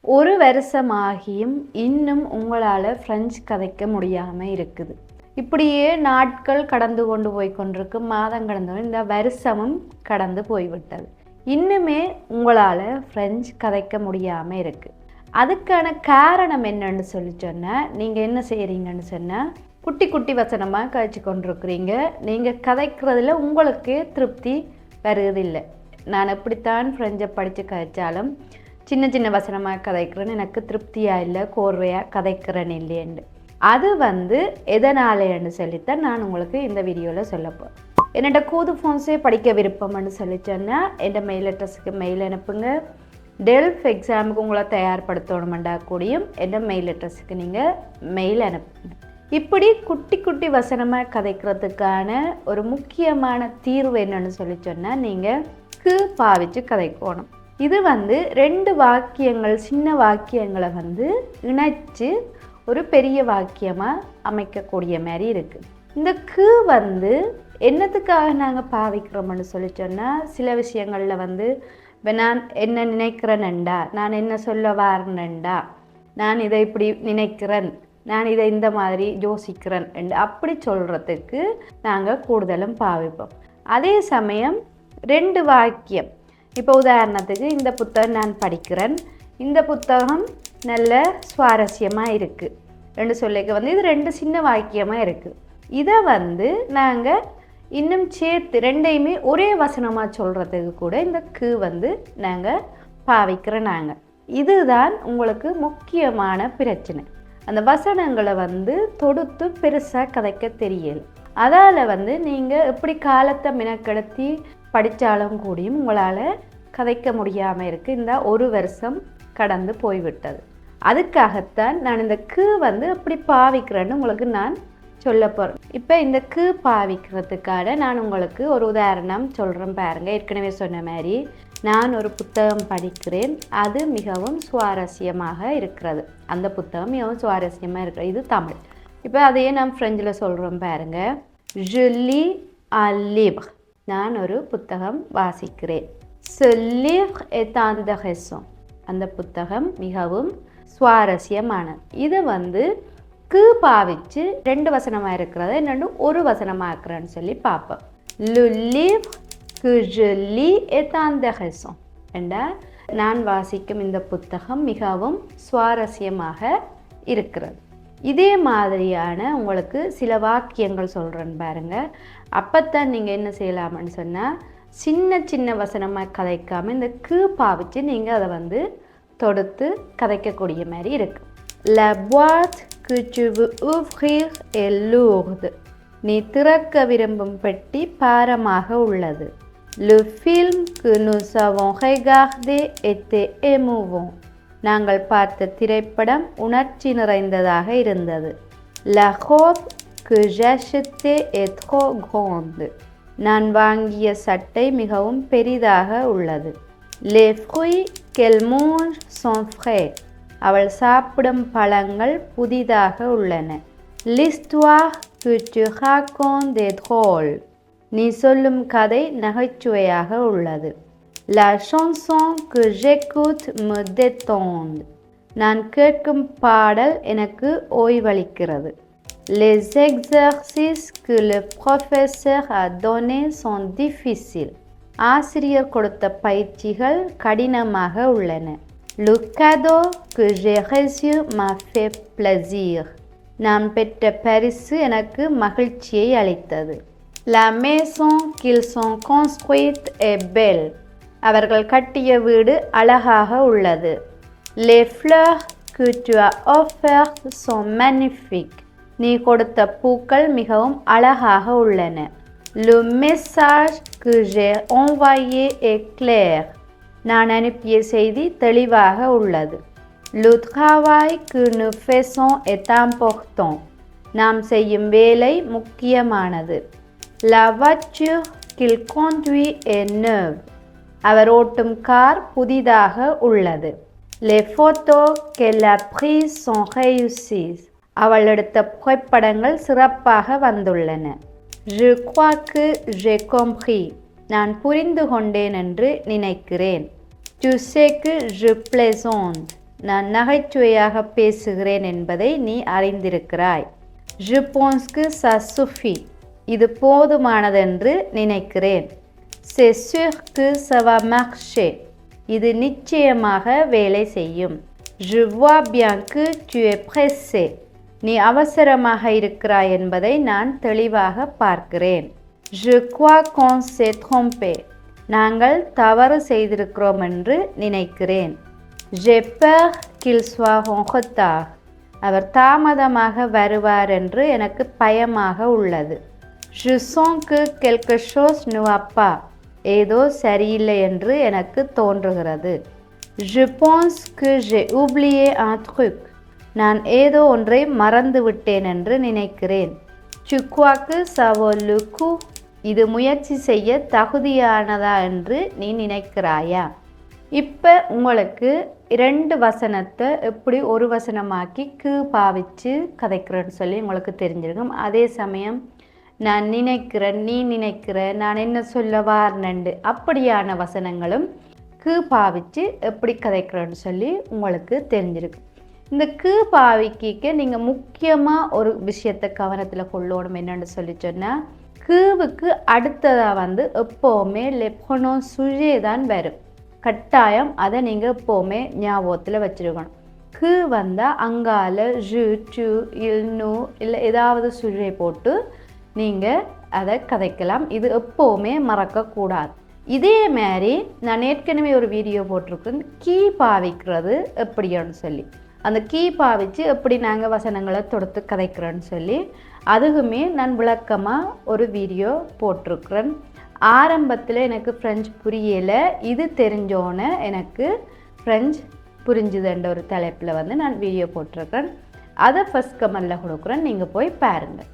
ஒரு வருஷமாகியும் இன்னும் உங்களால் ஃப்ரெஞ்சு கதைக்க முடியாமல் இருக்குது. இப்படியே நாட்கள் கடந்து கொண்டு போய் கொண்டிருக்கு, மாதம் கடந்து இந்த வருஷமும் கடந்து போய்விட்டது. இன்னுமே உங்களால் ஃப்ரெஞ்சு கதைக்க முடியாமல் இருக்குது. அதுக்கான காரணம் என்னன்னு சொல்லி சொன்னால், நீங்கள் என்ன செய்கிறீங்கன்னு சொன்னால், குட்டி குட்டி வசனமாக கதைச்சி கொண்டிருக்கிறீங்க. நீங்கள் கதைக்கிறதுல உங்களுக்கே திருப்தி வருவதில்லை. நான் எப்படித்தான் ஃப்ரெஞ்சை படித்து கதைச்சாலும் சின்ன சின்ன வசனமாக கதைக்கிறேன்னு எனக்கு திருப்தியாக இல்லை, கோர்வையாக கதைக்கிறேன்னு இல்லையண்டு. அது எதனாலேன்னு சொல்லித்தான் நான் உங்களுக்கு இந்த வீடியோவில் சொல்லப்போம். என்னோட கூது ஃபோன்ஸே படிக்க விருப்பம்னு சொல்லி சொன்னால் என் மெயில் அட்ரஸுக்கு மெயில் அனுப்புங்க. டெல்ஃப் எக்ஸாமுக்கு உங்களை தயார்படுத்தணுமெண்டா கூடியும் என் மெயில் அட்ரஸுக்கு நீங்கள் மெயில் அனுப்புங்க. இப்படி குட்டி குட்டி வசனமாக கதைக்கிறதுக்கான ஒரு முக்கியமான தீர்வு என்னன்னு சொல்லி சொன்னால், நீங்கள் பாவிச்சு கதைக்கணும். இது 2 வாக்கியங்கள், சின்ன வாக்கியங்களை இணைச்சு ஒரு பெரிய வாக்கியமாக அமைக்கக்கூடிய மாதிரி இருக்குது. இந்த என்னத்துக்காக நாங்கள் பாவிக்கிறோம்னு சொல்லி சொன்னால், சில விஷயங்களில் இப்போ நான் என்ன நினைக்கிறேன்டா, நான் என்ன சொல்ல வாரேன்டா, நான் இதை இப்படி நினைக்கிறேன், நான் இதை இந்த மாதிரி யோசிக்கிறேன் அப்படி சொல்கிறதுக்கு நாங்கள் கூடுதலும் பாவிப்போம். அதே சமயம் 2 வாக்கியம், இப்போ உதாரணத்துக்கு இந்த புத்தகம் நான் படிக்கிறேன், இந்த புத்தகம் நல்ல சுவாரஸ்யமாக இருக்குது ரெண்டு சொல்லிக்க இது 2 சின்ன வாக்கியமாக இருக்குது. இதை நாங்கள் இன்னும் சேர்த்து 2ஐயுமே ஒரே வசனமாக சொல்கிறதுக்கு கூட இந்த நாங்கள் பாவிக்கிறோம். இதுதான் உங்களுக்கு முக்கியமான பிரச்சனை. அந்த வசனங்களை தொடுத்து பெருசாக கதைக்க தெரியல. அதால் நீங்கள் எப்படி காலத்தை மினக்கெடுத்தி படித்தாலும் கூடியும் உங்களால் கதைக்க முடியாமல் இருக்குது. இந்த ஒரு வருஷம் கடந்து போய்விட்டது. அதுக்காகத்தான் நான் இந்த எப்படி பாவிக்கிறேன்னு உங்களுக்கு நான் சொல்ல போகிறேன். இப்போ இந்த பாவிக்கிறதுக்காக நான் உங்களுக்கு ஒரு உதாரணம் சொல்கிறேன் பாருங்கள். ஏற்கனவே சொன்ன மாதிரி நான் ஒரு புத்தகம் படிக்கிறேன், அது மிகவும் சுவாரஸ்யமாக இருக்கிறது. அந்த புத்தகம் மிகவும் சுவாரஸ்யமாக இருக்கிறது. இது தமிழ். இப்போ அதையே நான் ஃப்ரெஞ்சில் சொல்கிறோம் பாருங்கள். Je lis un livre. நான் ஒரு புத்தகம் வாசிக்கிறேன். Ce livre est intéressant. அந்த புத்தகம் மிகவும் சுவாரஸ்யமானது. இதை பாவிச்சு 2 வசனமாக இருக்கிறத என்னென்னு ஒரு வசனமாக இருக்கிறேன்னு சொல்லி பார்ப்போம். Le livre que je lis est intéressant. நான் வாசிக்கும் இந்த புத்தகம் மிகவும் சுவாரஸ்யமாக இருக்கிறது. இதே மாதிரியான உங்களுக்கு சில வாக்கியங்கள் சொல்கிறேன்னு பாருங்கள். அப்போத்தான் நீங்கள் என்ன செய்யலாம்னு சொன்னால், சின்ன சின்ன வசனமாக கதைக்காமல் இந்த பாவிச்சு நீங்கள் அதை தொடுத்து கதைக்கக்கூடிய மாதிரி இருக்குது. La boîte que tu veux ouvrir est lourde. நீ திறக்க விரும்பும் பெட்டி பாரமாக உள்ளது. Le film que nous avons regardé était émouvant. நாங்கள் பார்த்த திரைப்படம் உணர்ச்சி நிறைந்ததாக இருந்தது. La robe que j'achetais est trop grande. நான் வாங்கிய சட்டை மிகவும் பெரிதாக உள்ளது. Les fruits qu'elle mange sont frais. அவள் சாப்பிடும் பழங்கள் புதிதாக உள்ளன. L'histoire que tu racontes est drôle. நீ சொல்லும் கதை நகைச்சுவையாக உள்ளது. La chanson que j'écoute me détend. நான் கேட்கும் பாடல் எனக்கு ஓய்வளிக்கிறது. Les exercices que le professeur a donnés sont difficiles. ஆசிரியர் கொடுத்த பயிற்சிகள் கடினமாக உள்ளன. Le cadeau que j'ai reçu m'a fait plaisir. நான் பெற்ற பரிசு எனக்கு மகிழ்ச்சியை அளித்தது. La maison qu'ils ont construite est belle. அவர்கள் கட்டிய வீடு அழகாக உள்ளது. Les fleurs que tu as offertes sont magnifiques. நீ கொடுத்த பூக்கள் மிகவும் அழகாக உள்ளன. Le message que j'ai envoyé est clair. நான் அனுப்பிய செய்தி தெளிவாக உள்ளது. Le travail que nous faisons est important. நாம் செய்யும் வேலை முக்கியமானது. La voiture qu'il conduit est neuve. அவர் ஓட்டும் கார் புதிதாக உள்ளது. Les photos qu'elle a prises sont réussies. அவள் எடுத்த புகைப்படங்கள் சிறப்பாக வந்துள்ளன. Je crois que j'ai compris. நான் புரிந்து கொண்டேன் என்று நினைக்கிறேன். Tu sais que je plaisante. நான் நகைச்சுவையாக பேசுகிறேன் என்பதை நீ அறிந்திருக்கிறாய். Je pense que ça suffit. இது போதுமானதென்று நினைக்கிறேன். C'est sûr que ça va marcher. இது நிச்சயமாக வேலை செய்யும். Je vois bien que tu es pressé. நீ அவசரமாக இருக்கிறாய் என்பதை நான் தெளிவாக பார்க்கிறேன். Je crois qu'on s'est trompé. நாங்கள் தவறு செய்திருக்கிறோம் என்று நினைக்கிறேன். J'ai peur qu'il soit en retard. அவர் தாமதமாக வருவார் என்று எனக்கு பயமாக உள்ளது. Je sens que quelque chose ne va pas. ஏதோ சரியில்லை என்று எனக்கு தோன்றுகிறது. Je pense que j'ai oublié un truc. நான் ஏதோ ஒன்றை மறந்துவிட்டேன் என்று நினைக்கிறேன். Tu crois que ça vaut le coup? இது முயற்சி செய்ய தகுதியானதா என்று நீ நினைக்கிறாயா? இப்போ உங்களுக்கு 2 வசனத்தை எப்படி ஒரு வசனமாக்கி பாவிச்சு கதைக்கிறேன்னு சொல்லி உங்களுக்கு தெரிஞ்சிருக்கும். அதே சமயம் நான் நினைக்கிறேன், நீ நினைக்கிற, நான் என்ன சொல்ல வார்னண்டு அப்படியான வசனங்களும் பாவிச்சு எப்படி கதைக்கிறேன்னு சொல்லி உங்களுக்கு தெரிஞ்சிருக்கும். இந்த பாவிக்க நீங்கள் முக்கியமாக ஒரு விஷயத்தை கவனத்தில் கொள்ளணும். என்னென்னு சொல்லி சொன்னால், க்கு அடுத்ததாக எப்போவுமே லெப்கனோ சுழே தான் வரும். கட்டாயம் அதை நீங்கள் எப்போவுமே ஞாபகத்தில் வச்சுருக்கணும். வந்தால் அங்கால ஜு சு இல் நு இல்லை ஏதாவது சுழை போட்டு நீங்கள் அதை கதைக்கலாம். இது எப்போவுமே மறக்கக்கூடாது. இதே மாதிரி நான் ஏற்கனவே ஒரு வீடியோ போட்டிருக்கேன், பாவிக்கிறது எப்படின்னு சொல்லி. அந்த பாவிச்சு எப்படி நாங்கள் வசனங்களை தொடுத்து கதைக்கிறோன்னு சொல்லி அதுக்குமே நான் விளக்கமாக ஒரு வீடியோ போட்டிருக்கிறேன். ஆரம்பத்தில் எனக்கு ஃப்ரெஞ்சு புரியலை, இது தெரிஞ்சோன்னு எனக்கு ஃப்ரெஞ்சு புரிஞ்சுதுன்ற ஒரு தலைப்பில் நான் வீடியோ போட்டிருக்கிறேன். அதை ஃபஸ்ட் கமெண்டில் கொடுக்குறேன், நீங்கள் போய் பாருங்கள்.